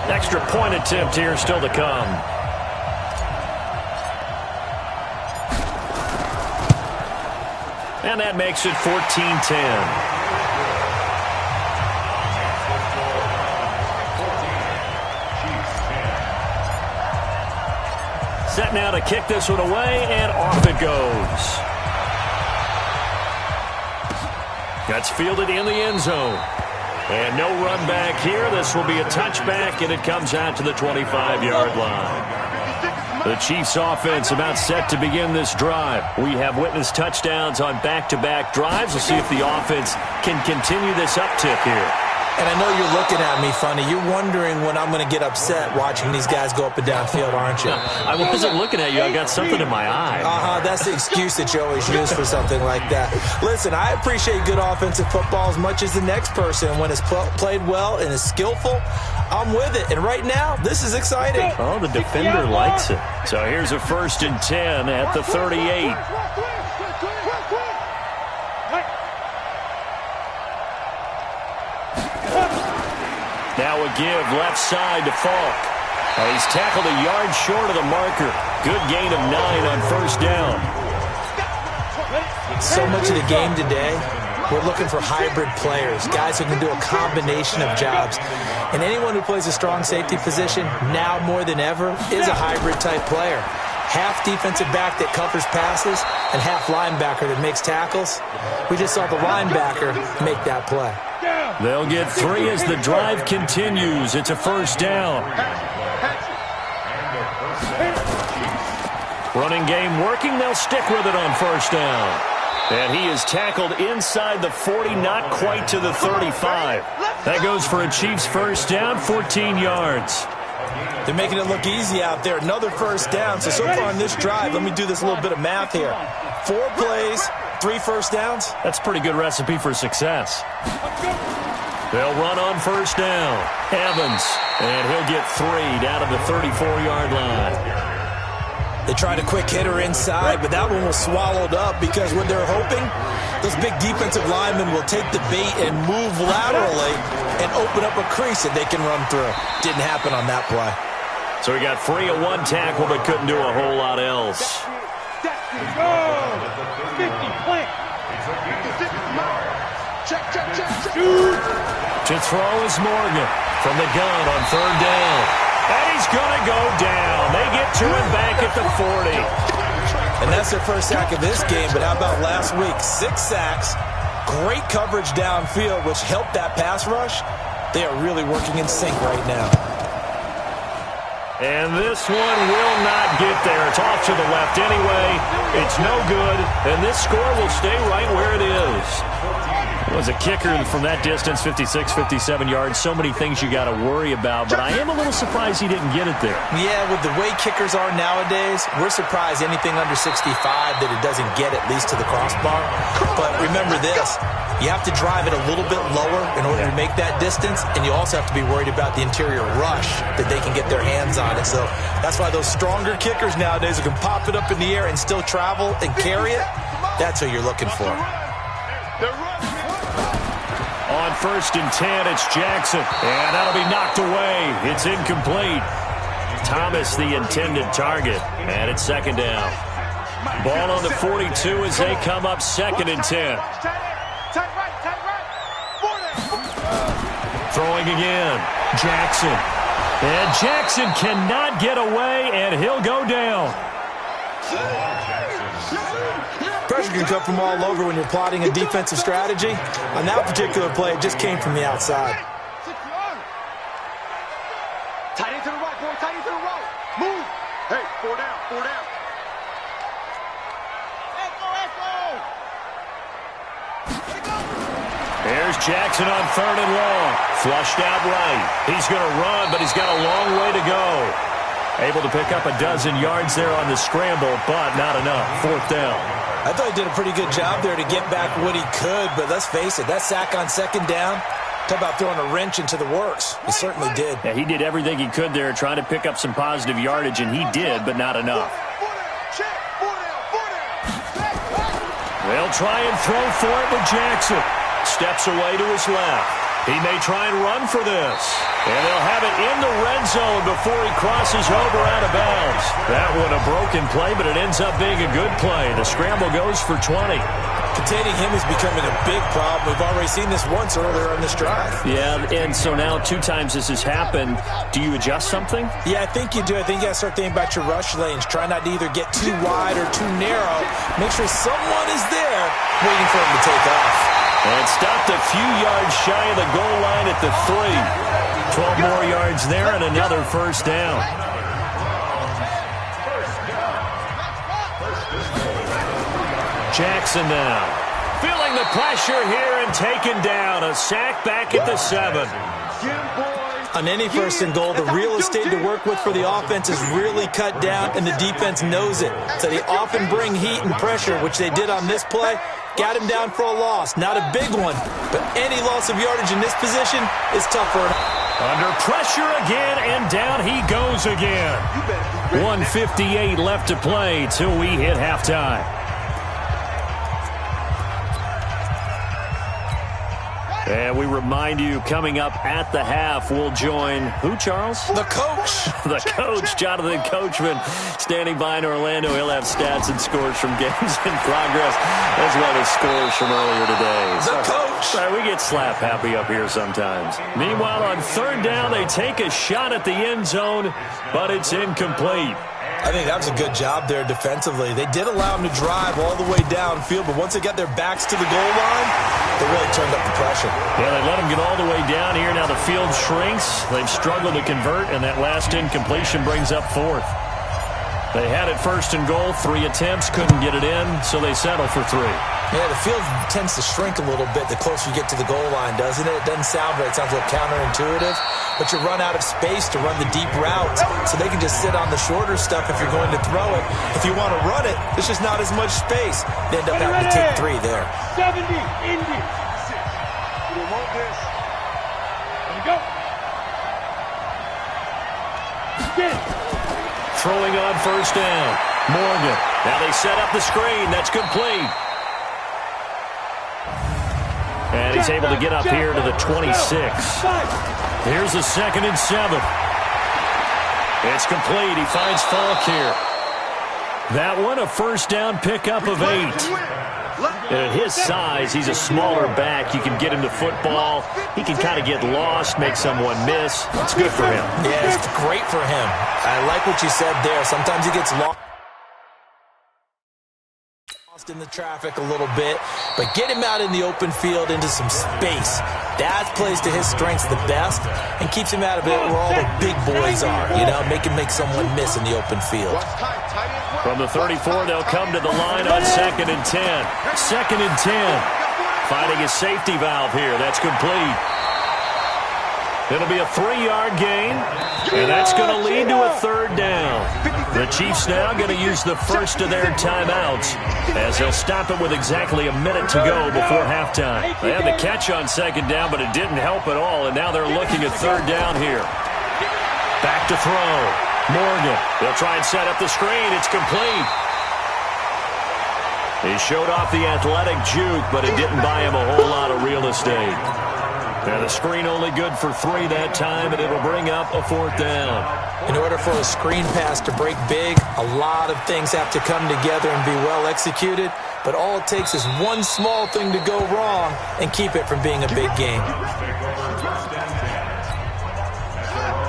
Extra point attempt here still to come. And that makes it 14-10. Set now to kick this one away, and off it goes. That's fielded in the end zone. And no run back here. This will be a touchback, and it comes out to the 25-yard line. The Chiefs offense about set to begin this drive. We have witnessed touchdowns on back-to-back drives. We'll see if the offense can continue this uptick here. And I know you're looking at me funny. You're wondering when I'm going to get upset watching these guys go up and down field, aren't you? I wasn't looking at you. I got something in my eye. That's the excuse that you always use for something like that. Listen, I appreciate good offensive football as much as the next person. And when it's played well and is skillful, I'm with it. And right now, this is exciting. Oh, the defender likes it. So here's a 1st and 10 at the 38. Now a give left side to Falk. He's tackled a yard short of the marker. Good gain of 9 on 1st down. So much of the game today, we're looking for hybrid players, guys who can do a combination of jobs. And anyone who plays a strong safety position, now more than ever, is a hybrid type player. Half defensive back that covers passes and half linebacker that makes tackles. We just saw the linebacker make that play. They'll get 3 as the drive continues. It's a 1st down. Running game working. They'll stick with it on 1st down. And he is tackled inside the 40, not quite to the 35. That goes for a Chiefs 1st down, 14 yards. They're making it look easy out there. Another 1st down. So far on this drive, let me do this little bit of math here. 4 plays, 3 1st downs. That's a pretty good recipe for success. They'll run on 1st down. Evans, and he'll get 3 down to the 34-yard line. They tried a quick hitter inside, but that one was swallowed up because what they're hoping, those big defensive linemen will take the bait and move laterally and open up a crease that they can run through. Didn't happen on that play. So he got free of 1 tackle, but couldn't do a whole lot else. To throw is Morgan from the gun on 3rd down. And he's going to go down. They get to him back at the 40. And that's their first sack of this game, but how about last week? 6 sacks, great coverage downfield, which helped that pass rush. They are really working in sync right now. And this one will not get there. It's off to the left anyway. It's no good, and this score will stay right where it is. It was a kicker from that distance, 56, 57 yards. So many things you got to worry about, but I am a little surprised he didn't get it there. Yeah, with the way kickers are nowadays, we're surprised anything under 65 that it doesn't get at least to the crossbar. But remember this, you have to drive it a little bit lower in order to make that distance, and you also have to be worried about the interior rush that they can get their hands on it. So that's why those stronger kickers nowadays who can pop it up in the air and still travel and carry it, that's who you're looking for. On 1st and 10, it's Jackson. And that'll be knocked away. It's incomplete. Thomas, the intended target. And it's 2nd down. Ball on the 42 as they come up 2nd and 10. Throwing again. Jackson. And Jackson cannot get away, and he'll go down. Pressure can come from all over when you're plotting a defensive strategy. On that particular play, it just came from the outside. Tight end to the right, boy. Tight end to the right. Move. Hey, 4 down, 4 down. Here's Jackson on 3rd and long. Flushed out right. He's going to run, but he's got a long way to go. Able to pick up a dozen yards there on the scramble, but not enough. 4th down. I thought he did a pretty good job there to get back what he could, but let's face it, that sack on 2nd down, talk about throwing a wrench into the works. He certainly did. Yeah, he did everything he could there trying to pick up some positive yardage, and he did, but not enough. They'll try and throw for it with Jackson. Steps away to his left. He may try and run for this. And they'll have it in the red zone before he crosses over out of bounds. That one a broken play, but it ends up being a good play. The scramble goes for 20. Containing him is becoming a big problem. We've already seen this once earlier in this drive. Yeah, and so now 2 times this has happened. Do you adjust something? Yeah, I think you do. I think you got to start thinking about your rush lanes. Try not to either get too wide or too narrow. Make sure someone is there waiting for him to take off. And stopped a few yards shy of the goal line at the 3. 12 more yards there and another first down. Jackson now. Feeling the pressure here and taken down. A sack back at the 7. On any first and goal, the real estate to work with for the offense is really cut down, and the defense knows it. So they often bring heat and pressure, which they did on this play. Got him down for a loss. Not a big one, but any loss of yardage in this position is tough for him. Under pressure again, and down he goes again. 1:58 left to play till we hit halftime. And we remind you, coming up at the half, we'll join who, Charles? The coach. The coach, Jonathan Coachman, standing by in Orlando. He'll have stats and scores from games in progress, as well as scores from earlier today. The coach. Sorry, we get slap happy up here sometimes. Meanwhile, on 3rd down, they take a shot at the end zone, but it's incomplete. I think that was a good job there defensively. They did allow them to drive all the way downfield, but once they got their backs to the goal line, they really turned up the pressure. Yeah, they let them get all the way down here. Now the field shrinks. They've struggled to convert, and that last incompletion brings up 4th. They had it 1st and goal, 3 attempts, couldn't get it in, so they settle for 3. Yeah, the field tends to shrink a little bit the closer you get to the goal line, doesn't it? It doesn't sound right. It sounds a little counterintuitive. But you run out of space to run the deep routes, so they can just sit on the shorter stuff if you're going to throw it. If you want to run it, there's just not as much space. They end up having to take 3 there. 70, Indy. You want this. Let me go. Get it. Throwing on 1st down. Morgan. Now they set up the screen. That's complete. And he's able to get up here to the 26. Here's a 2nd and 7. It's complete. He finds Falk here. That one, a 1st down pickup of 8. And at his size, he's a smaller back. You can get him to football. He can kind of get lost, make someone miss. It's good for him. Yeah, it's great for him. I like what you said there. Sometimes he gets lost in the traffic a little bit, but get him out in the open field into some space. That plays to his strengths the best and keeps him out of it where all the big boys are, you know, make someone miss in the open field. From the 34, they'll come to the line on 2nd and 10. 2nd and 10. Finding a safety valve here. That's complete. It'll be a 3-yard gain, and that's going to lead to a 3rd down. The Chiefs now going to use the first of their timeouts as they'll stop it with exactly a minute to go before halftime. They had the catch on 2nd down, but it didn't help at all, and now they're looking at 3rd down here. Back to throw. Morgan. They'll try and set up the screen. It's complete. He showed off the athletic juke, but it didn't buy him a whole lot of real estate. Now the screen only good for 3 that time, and it'll bring up a 4th down. In order for a screen pass to break big, a lot of things have to come together and be well executed, but all it takes is one small thing to go wrong and keep it from being a big game.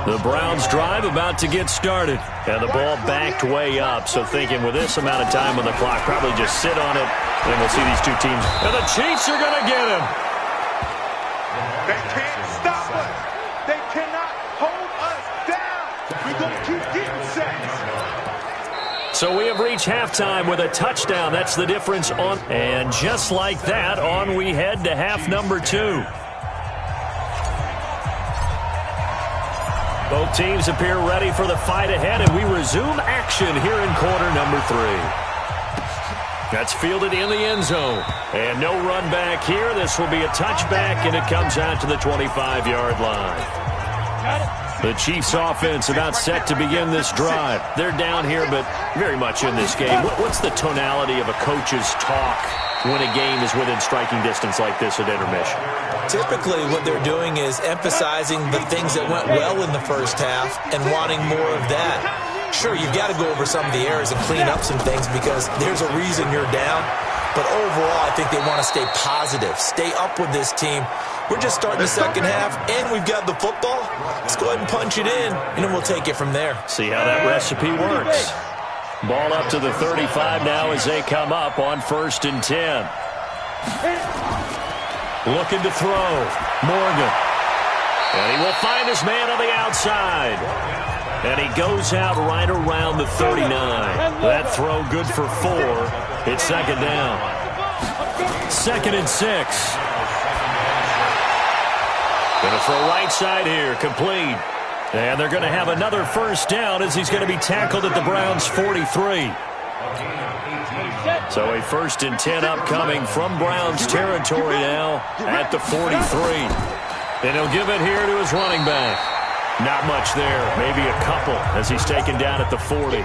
The Browns drive about to get started, and the ball backed way up, so thinking with this amount of time on the clock, probably just sit on it, and we'll see these 2 teams. And the Chiefs are going to get him. They can't stop us. They cannot hold us down. We're going to keep getting sacks. So we have reached halftime with a touchdown. That's the difference on. And just like that, on we head to half number 2. Both teams appear ready for the fight ahead, and we resume action here in quarter number 3. That's fielded in the end zone. And no run back here. This will be a touchback, and it comes out to the 25-yard line. The Chiefs offense about set to begin this drive. They're down here, but very much in this game. What's the tonality of a coach's talk when a game is within striking distance like this at intermission? Typically, what they're doing is emphasizing the things that went well in the first half and wanting more of that. Sure, you've got to go over some of the errors and clean up some things because there's a reason you're down. But overall, I think they want to stay positive, stay up with this team. We're just starting the second half, and we've got the football. Let's go ahead and punch it in, and then we'll take it from there. See how that recipe works. Ball up to the 35 now as they come up on 1st and 10. Looking to throw. Morgan. And he will find his man on the outside. And he goes out right around the 39. That throw good for 4. It's second down. 2nd and 6. Going to throw right side here. Complete. And they're going to have another first down as he's going to be tackled at the Browns' 43. So a 1st and 10 upcoming from Browns territory now at the 43. And he'll give it here to his running back. Not much there. Maybe a couple as he's taken down at the 40.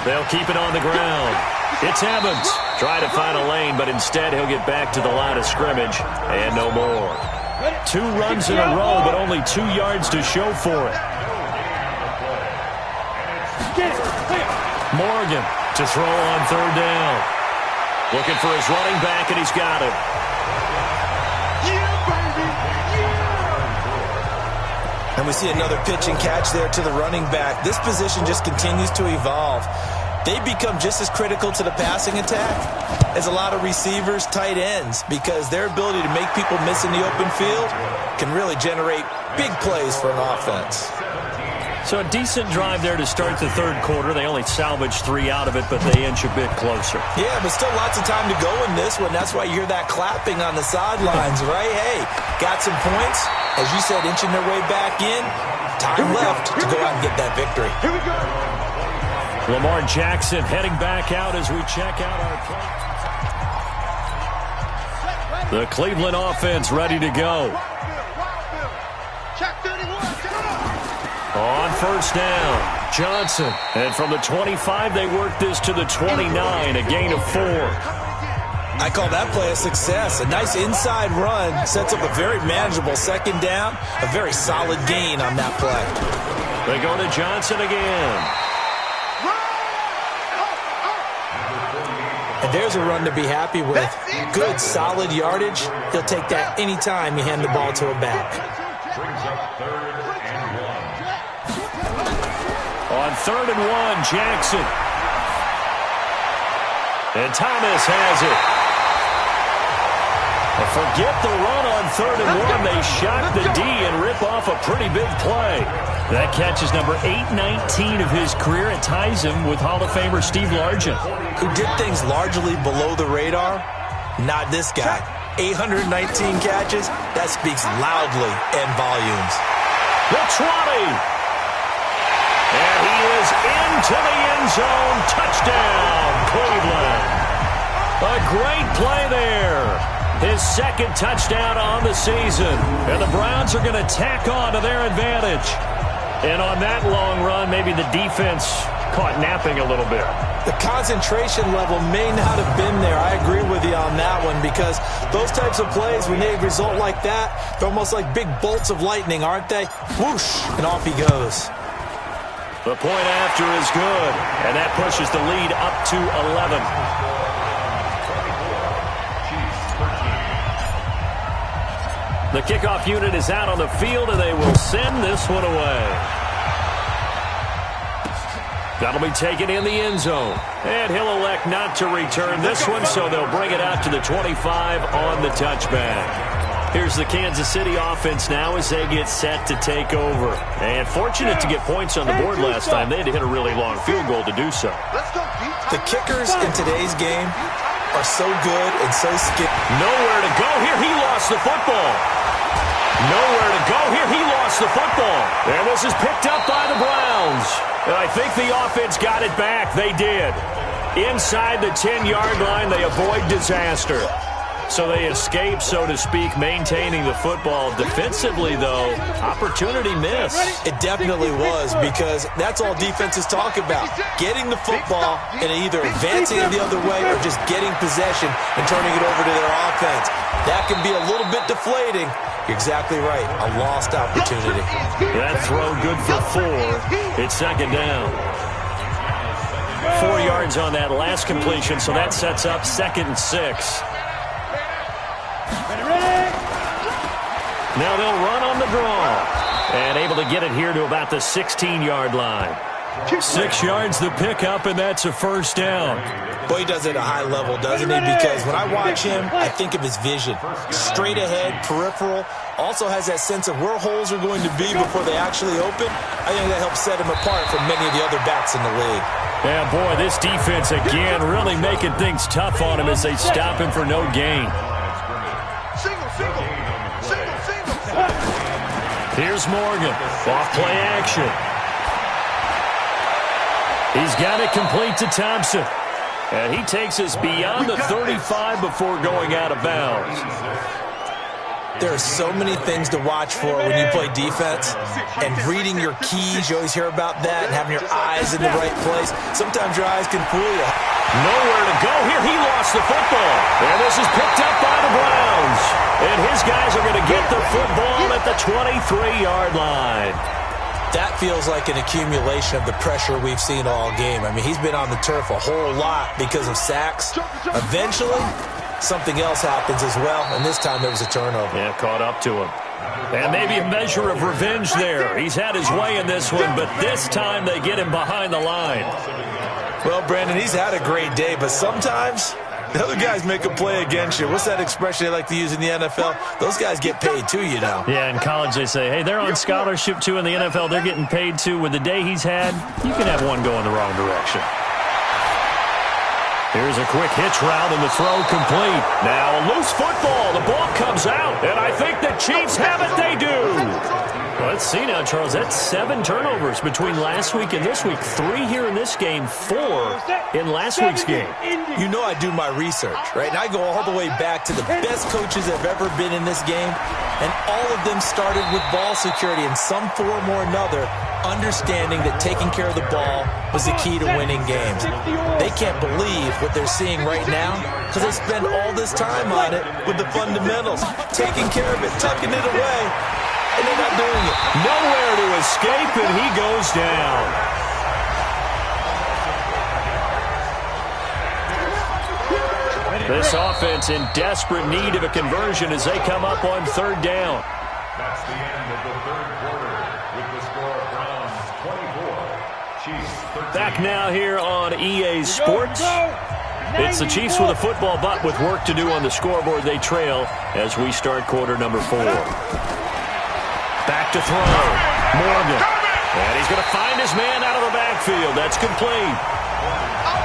They'll keep it on the ground. It's Evans. Try to find a lane, but instead he'll get back to the line of scrimmage and no more. 2 runs in a row, but only 2 yards to show for it. Morgan to throw on 3rd down. Looking for his running back, and he's got him. And we see another pitch and catch there to the running back. This position just continues to evolve. They become just as critical to the passing attack as a lot of receivers, tight ends, because their ability to make people miss in the open field can really generate big plays for an offense. So a decent drive there to start the 3rd quarter. They only salvaged 3 out of it, but they inch a bit closer. Yeah, but still lots of time to go in this one. That's why you hear that clapping on the sidelines, right? Hey, got some points. As you said, inching their way back in. Time left to go out and get that victory. Here we go. Lamar Jackson heading back out as we check out our play. The Cleveland offense ready to go. On 1st down, Johnson. And from the 25, they work this to the 29, a gain of 4. I call that play a success. A nice inside run sets up a very manageable 2nd down, a very solid gain on that play. They go to Johnson again. And there's a run to be happy with. Good, solid yardage. He'll take that anytime you hand the ball to a back. On 3rd and 1, Jackson. And Thomas has it. Forget the run on 3rd and 1. They shock the D and rip off a pretty big play. That catch is number 819 of his career. It ties him with Hall of Famer Steve Largent, who did things largely below the radar. Not this guy. 819 catches. That speaks loudly in volumes. The 20. And he is into the end zone. Touchdown, Cleveland. A great play there. His 2nd touchdown on the season. And the Browns are going to tack on to their advantage. And on that long run, maybe the defense caught napping a little bit. The concentration level may not have been there. I agree with you on that one because those types of plays, when they result like that, they're almost like big bolts of lightning, aren't they? Whoosh, and off he goes. The point after is good, and that pushes the lead up to 11. The kickoff unit is out on the field, and they will send this one away. That'll be taken in the end zone. And he'll elect not to return this one, so they'll bring it out to the 25 on the touchback. Here's the Kansas City offense now as they get set to take over. And fortunate to get points on the board last time. They had to hit a really long field goal to do so. The kickers in today's game are so good and so skilled. Nowhere to go here. He lost the football. Nowhere to go here. He lost the football. And this is picked up by the Browns. And I think the offense got it back. They did. Inside the 10-yard line, they avoid disaster. So they escape, so to speak, maintaining the football. Defensively, though, opportunity missed. It definitely was, because that's all defenses talk about. Getting the football and either advancing it the other way or just getting possession and turning it over to their offense. That can be a little bit deflating. You're exactly right. A lost opportunity. That throw good for 4. It's second down. 4 yards on that last completion, so that sets up 2nd and 6. Now they'll run on the draw. And able to get it here to about the 16-yard line. 6 yards the pickup, and that's a first down. Boy, he does it at a high level, doesn't he? Because when I watch him, I think of his vision. Straight ahead, peripheral. Also has that sense of where holes are going to be before they actually open. I think that helps set him apart from many of the other backs in the league. Yeah, boy, this defense again really making things tough on him as they stop him for no gain. Here's Morgan. Off play action. He's got it complete to Thompson. And he takes us beyond the 35 before going out of bounds. There are so many things to watch for when you play defense. And reading your keys, you always hear about that, and having your eyes in the right place. Sometimes your eyes can fool you. Nowhere to go here. He lost the football. And this is picked up by the Browns. And his guys are going to get the football at the 23-yard line. That feels like an accumulation of the pressure we've seen all game. I mean, he's been on the turf a whole lot because of sacks. Eventually, something else happens as well, and this time there was a turnover. Yeah, caught up to him. And maybe a measure of revenge there. He's had his way in this one, but this time they get him behind the line. Well, Brandon, he's had a great day, but sometimes the other guys make a play against you. What's that expression they like to use in the NFL? Those guys get paid too, you know. Yeah, in college they say, hey, they're on scholarship too. In the NFL, they're getting paid too. With the day he's had, you can have one go in the wrong direction. Here's a quick hitch route and the throw complete. Now a loose football. The ball comes out, and I think the Chiefs have it. They do. Let's see now, Charles. That's 7 turnovers between last week and this week. 3 here in this game, 4 in last week's game. You know I do my research, right? And I go all the way back to the best coaches that have ever been in this game. And all of them started with ball security in some form or another, understanding that taking care of the ball was the key to winning games. They can't believe what they're seeing right now because they spend all this time on it with the fundamentals, taking care of it, tucking it away, and they're not doing it. Nowhere to escape, and he goes down. This offense in desperate need of a conversion as they come up on 3rd down. That's the end of the 3rd quarter with the score of Browns 24, Chiefs 13. Back now here on EA Sports. It's the Chiefs with a football, but with work to do on the scoreboard. They trail as we start quarter number 4. Back to throw. Morgan. And he's going to find his man out of the backfield. That's complete.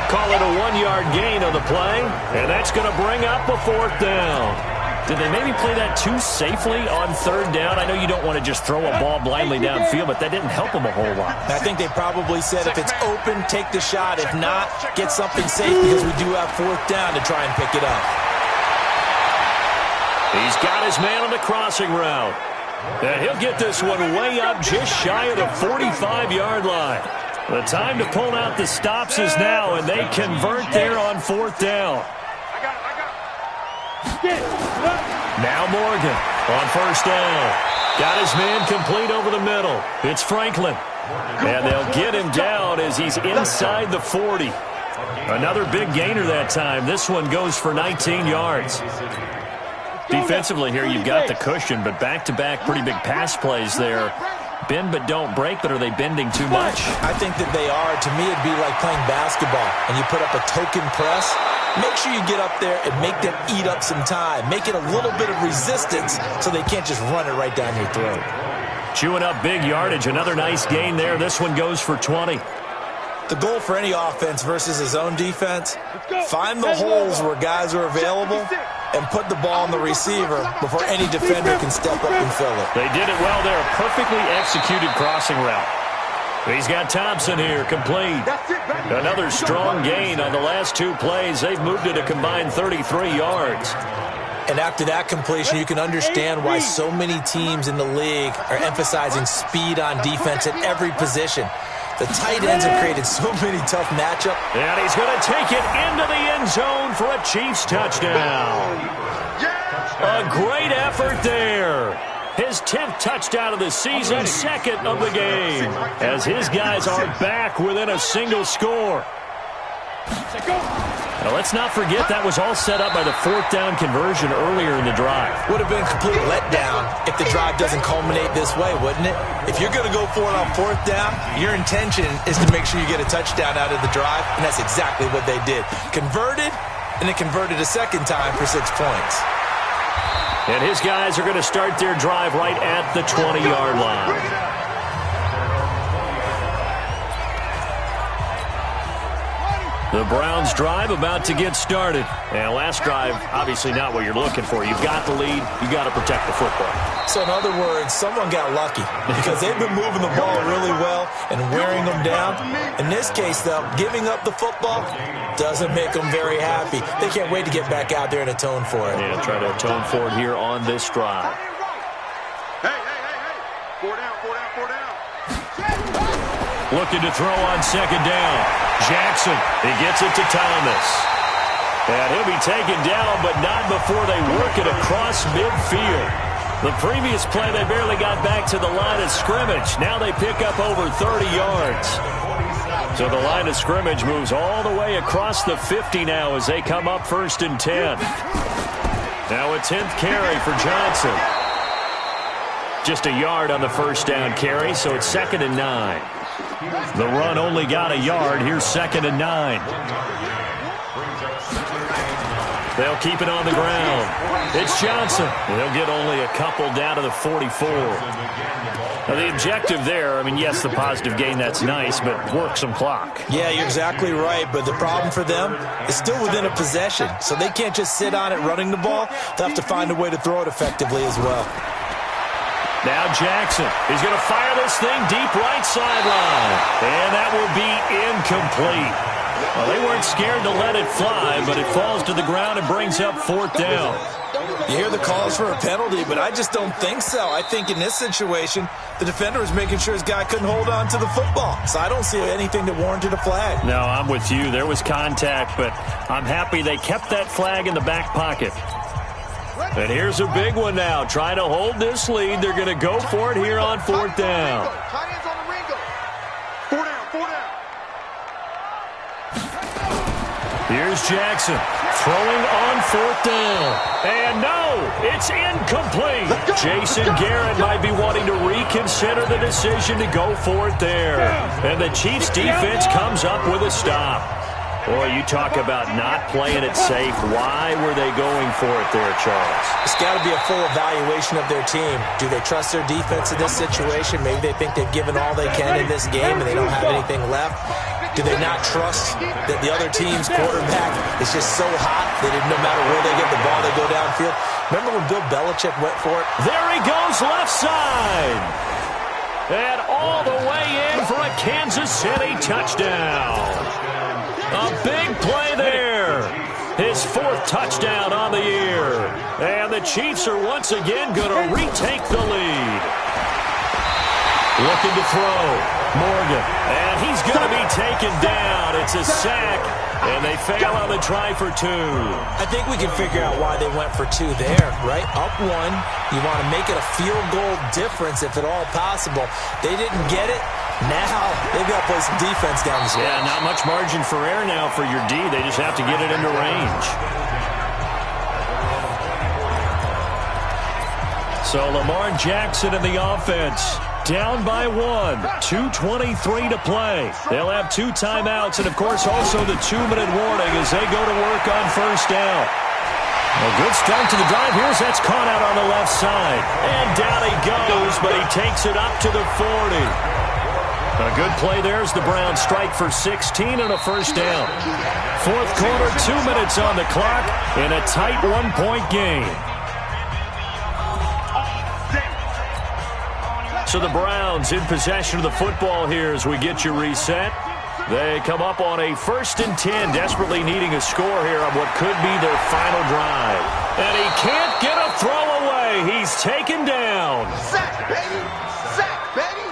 Call it a 1-yard gain on the play, and that's going to bring up a 4th down. Did they maybe play that too safely on 3rd down? I know you don't want to just throw a ball blindly downfield, but that didn't help them a whole lot. I think they probably said if it's open, take the shot. If not, get something safe because we do have 4th down to try and pick it up. He's got his man on the crossing route. And he'll get this one way up just shy of the 45-yard line. The time to pull out the stops is now, and they convert there on 4th down. Now Morgan on 1st down. Got his man complete over the middle. It's Franklin. And they'll get him down as he's inside the 40. Another big gainer that time. This one goes for 19 yards. Defensively here, you've got the cushion, but back-to-back pretty big pass plays there. Bend but don't break, but are they bending too much? I think that they are. To me, it'd be like playing basketball, and you put up a token press. Make sure you get up there and make them eat up some time. Make it a little bit of resistance so they can't just run it right down your throat. Chewing up big yardage. Another nice gain there. This one goes for 20. The goal for any offense versus his own defense, find the holes where guys are available and put the ball on the receiver before any defender can step up and fill it. They did it well there. Perfectly executed crossing route. He's got Thompson here, complete. Another strong gain on the last 2 plays. They've moved it a combined 33 yards. And after that completion, you can understand why so many teams in the league are emphasizing speed on defense at every position. The tight ends have created so many tough matchups. And he's going to take it into the end zone for a Chiefs touchdown. A great effort there. His 10th touchdown of the season, second of the game, as his guys are back within a single score. Now, let's not forget that was all set up by the 4th down conversion earlier in the drive. Would have been a complete letdown if the drive doesn't culminate this way, wouldn't it? If you're going to go for it on 4th down, your intention is to make sure you get a touchdown out of the drive, and that's exactly what they did. Converted, and they converted a second time for 6 points. And his guys are going to start their drive right at the 20-yard line. The Browns drive about to get started. And last drive, obviously not what you're looking for. You've got the lead. You've got to protect the football. So in other words, someone got lucky because they've been moving the ball really well and wearing them down. In this case, though, giving up the football doesn't make them very happy. They can't wait to get back out there and atone for it. Yeah, try to atone for it here on this drive. Hey. 4 down. Looking to throw on second down. Jackson, he gets it to Thomas. And he'll be taken down, but not before they work it across midfield. The previous play, they barely got back to the line of scrimmage. Now they pick up over 30 yards. So the line of scrimmage moves all the way across the 50 now as they come up 1st and 10. Now a 10th carry for Johnson. Just a yard on the 1st down carry, so it's 2nd and 9. The run only got a yard. Here's 2nd and 9. They'll keep it on the ground. It's Johnson. They'll get only a couple down to the 44. Now, the objective there, I mean, yes, the positive gain, that's nice, but work some clock. Yeah, you're exactly right, but the problem for them is still within a possession, so they can't just sit on it running the ball. They'll have to find a way to throw it effectively as well. Now Jackson, he's going to fire this thing deep right sideline. And that will be incomplete. Well, they weren't scared to let it fly, but it falls to the ground and brings up 4th down. You hear the calls for a penalty, but I just don't think so. I think in this situation, the defender was making sure his guy couldn't hold on to the football. So I don't see anything that warranted a flag. No, I'm with you. There was contact, but I'm happy they kept that flag in the back pocket. And here's a big one now. Trying to hold this lead. They're going to go for it here on 4th down. Tight ends on the Ringo. 4 down. Here's Jackson throwing on 4th down. And no, it's incomplete. Jason Garrett might be wanting to reconsider the decision to go for it there. And the Chiefs defense comes up with a stop. Boy, you talk about not playing it safe. Why were they going for it there, Charles? It's got to be a full evaluation of their team. Do they trust their defense in this situation? Maybe they think they've given all they can in this game and they don't have anything left. Do they not trust that the other team's quarterback is just so hot that no matter where they get the ball, they go downfield? Remember when Bill Belichick went for it? There he goes, left side. And all the way in for a Kansas City touchdown. A big play there. His 4th touchdown on the year. And the Chiefs are once again going to retake the lead. Looking to throw. Morgan. And he's going to be taken down. It's a sack. And they fail on the try for 2. I think we can figure out why they went for 2 there, right? Up 1. You want to make it a field goal difference if at all possible. They didn't get it. Now they've got to play some defense down the stretch. Yeah, not much margin for error now for your D. They just have to get it into range. So Lamar Jackson in the offense. Down by 1. 2:23 to play. They'll have 2 timeouts and, of course, also the 2-minute warning as they go to work on 1st down. A good start to the drive. Here's that's caught out on the left side. And down he goes, but he takes it up to the 40. A good play there as the Browns strike for 16 and a 1st down. 4th quarter, 2 minutes on the clock in a tight 1-point game. So the Browns in possession of the football here as we get you reset. They come up on a 1st and 10, desperately needing a score here on what could be their final drive. And he can't get a throw away. He's taken down. Sack, baby! Sack, baby!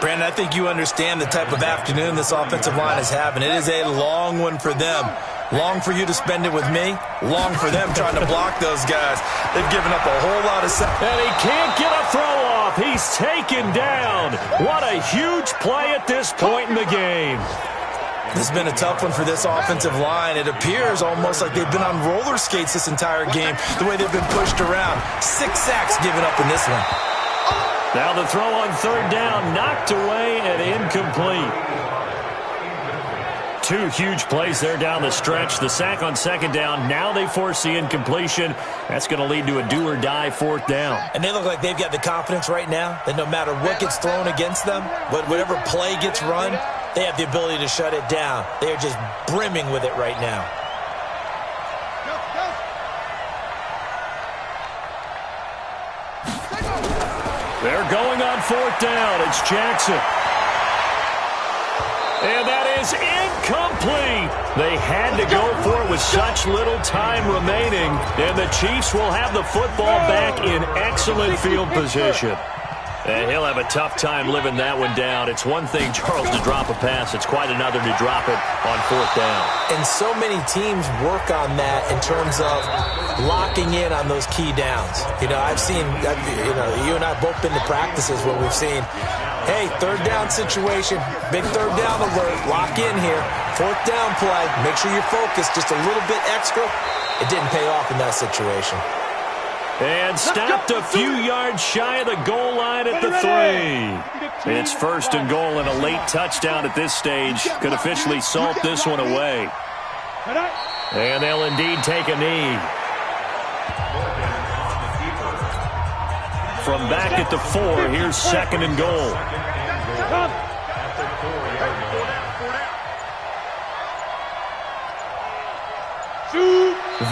Brandon, I think you understand the type of afternoon this offensive line is having. It is a long one for them. Long for you to spend it with me. Long for them trying to block those guys. They've given up a whole lot of... And he can't get a throw off. He's taken down. What a huge play at this point in the game. This has been a tough one for this offensive line. It appears almost like they've been on roller skates this entire game, the way they've been pushed around. 6 sacks given up in this one. Now the throw on 3rd down, knocked away and incomplete. 2 huge plays there down the stretch. The sack on 2nd down. Now they force the incompletion. That's going to lead to a do-or-die 4th down. And they look like they've got the confidence right now that no matter what gets thrown against them, whatever play gets run, they have the ability to shut it down. They are just brimming with it right now. They're going on 4th down. It's Jackson. And that is incomplete. They had to go for it with such little time remaining. And the Chiefs will have the football back in excellent field position. And he'll have a tough time living that one down. It's one thing, Charles, to drop a pass. It's quite another to drop it on 4th down. And so many teams work on that in terms of locking in on those key downs. You know, I've seen, you and I have both been to practices where we've seen, hey, 3rd down situation, big 3rd down alert, lock in here. 4th down play, make sure you're focused just a little bit extra. It didn't pay off in that situation. And stopped a few yards shy of the goal line at the 3. It's 1st and goal and a late touchdown at this stage. Could officially salt this one away. And they'll indeed take a knee. From back at the 4, here's 2nd and goal.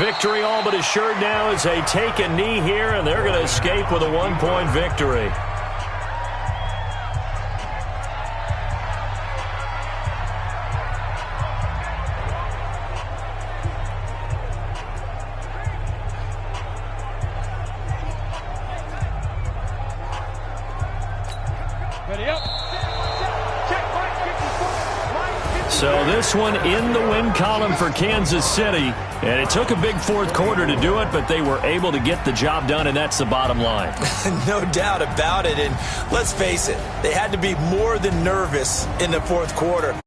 Victory all but assured now as they take a knee here, and they're going to escape with a 1-point victory. So this one in the win column for Kansas City. And it took a big 4th quarter to do it, but they were able to get the job done, and that's the bottom line. No doubt about it. And let's face it, they had to be more than nervous in the 4th quarter.